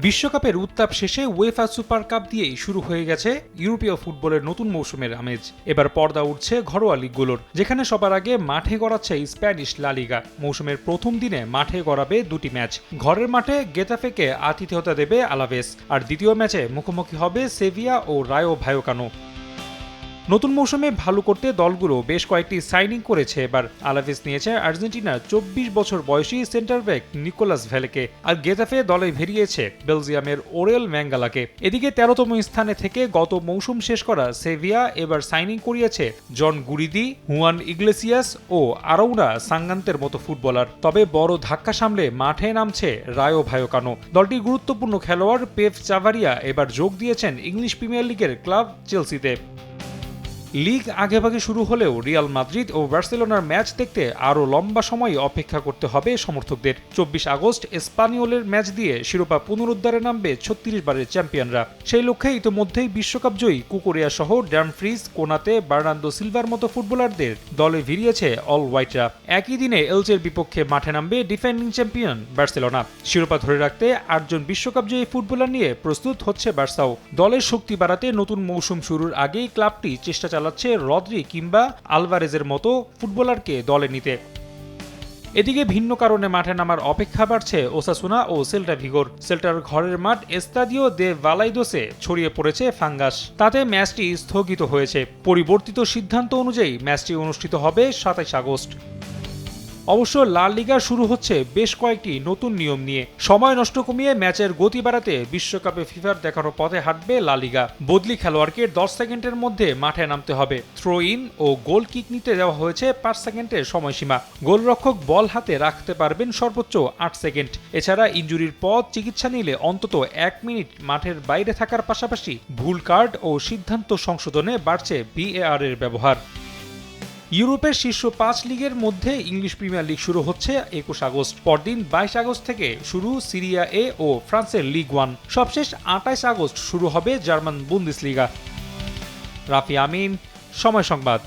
বিশ্বকাপের উত্তাপ শেষে উয়েফা সুপার কাপ দিয়েই শুরু হয়ে গেছে ইউরোপীয় ফুটবলের নতুন মৌসুমের আমেজ। এবার পর্দা উঠছে ঘরোয়া লিগগুলোর, যেখানে সবার আগে মাঠে গড়াচ্ছে স্প্যানিশ লা লিগা। মৌসুমের প্রথম দিনে মাঠে গড়াবে দুটি ম্যাচ। ঘরের মাঠে গেতাফেকে আতিথেয়তা দেবে আলাভেস, আর দ্বিতীয় ম্যাচে মুখোমুখি হবে সেভিয়া ও রায়ো ভায়োকানো। নতুন মৌসুমে ভালো করতে দলগুলো বেশ কয়েকটি সাইনিং করেছে। এবার আলাভেস নিয়েছে আর্জেন্টিনার 24 বছর বয়সী সেন্টার ব্যাক নিকোলাস ভ্যালেকে, আর গেতাফে দলে ভেরিয়েছে বেলজিয়ামের ওরেল ম্যাঙ্গালাকে। এদিকে 13তম স্থানে থেকে গত মৌসুম শেষ করা সেভিয়া এবার সাইনিং করিয়েছে জন গুরিদি, হুয়ান ইগলেসিয়াস ও আরৌনা সাঙ্গান্তের মতো ফুটবলার। তবে বড় ধাক্কা সামলে মাঠে নামছে রায়ো ভায়োকানো। দলটির গুরুত্বপূর্ণ খেলোয়াড় পেপ চাভারিয়া এবার যোগ দিয়েছেন ইংলিশ প্রিমিয়ার লিগের ক্লাব চেলসিতে। লিগ আগেভাগে শুরু হলেও রিয়াল মাদ্রিদ ও বার্সেলোনার ম্যাচ দেখতে আরও লম্বা সময় অপেক্ষা করতে হবে সমর্থকদের। 24 আগস্ট স্পানিওলের ম্যাচ দিয়ে শিরোপা পুনরুদ্ধারে নামবে 36 বারের চ্যাম্পিয়নরা। সেই লক্ষ্যে ইতোমধ্যেই বিশ্বকাপ জয়ী কুকুরিয়া সহ ড্যামফ্রিজ, কোনাতে, বার্নার্দো সিলভার মতো ফুটবলারদের দলে ভিড়িয়েছে অল হোয়াইটরা। একই দিনে এলচের বিপক্ষে মাঠে নামবে ডিফেন্ডিং চ্যাম্পিয়ন বার্সেলোনা। শিরোপা ধরে রাখতে 8 জন বিশ্বকাপ জয়ী ফুটবলার নিয়ে প্রস্তুত হচ্ছে বার্সাও। দলের শক্তি বাড়াতে নতুন মৌসুম শুরুর আগেই ক্লাবটি চেষ্টা চালাচ্ছে রদ্রি কিংবা আলভারেজের মতো ফুটবলারকে দলে নিতে। এদিকে ভিন্ন কারণে মাঠে নামার অপেক্ষা বাড়ছে ওসাসুনা ও সেল্টা ভিগোর। সেল্টার ঘরের মাঠ এস্তাদিও দে ভালাইদোসে ছড়িয়ে পড়েছে ফাঙ্গাস, তাতে ম্যাচটি স্থগিত হয়েছে। পরিবর্তিত সিদ্ধান্ত অনুযায়ী ম্যাচটি অনুষ্ঠিত হবে 27 আগস্ট। অবশ্য লা লিগা শুরু হচ্ছে বেশ কয়েকটি নতুন নিয়ম নিয়ে। সময় নষ্ট কমিয়ে ম্যাচের গতি বাড়াতে বিশ্বকাপে ফিফার দেখানো পথে হাঁটবে লা লিগা। বদলি খেলোয়াড়কে 10 সেকেন্ডের মধ্যে মাঠে নামতে হবে। থ্রো ইন ও গোল কিক নিতে দেওয়া হয়েছে 5 সেকেন্ডের সময়সীমা। গোলরক্ষক বল হাতে রাখতে পারবেন সর্বোচ্চ 8 সেকেন্ড। এছাড়া ইনজুরির পর চিকিৎসা নিলে অন্তত 1 মিনিট মাঠের বাইরে থাকার পাশাপাশি ভুল কার্ড ও সিদ্ধান্ত সংশোধনে বাড়ছে VAR এর ব্যবহার। ইউরোপের শীর্ষ 5 লিগের মধ্যে ইংলিশ প্রিমিয়ার লিগ শুরু হচ্ছে 21 আগস্ট। পরদিন 22 আগস্ট থেকে শুরু সিরিয়া এ ও ফ্রান্সের লিগ 1। সবশেষ 28 আগস্ট শুরু হবে জার্মান বুন্দেসলিগা। রাফি আমিন, সময় সংবাদ।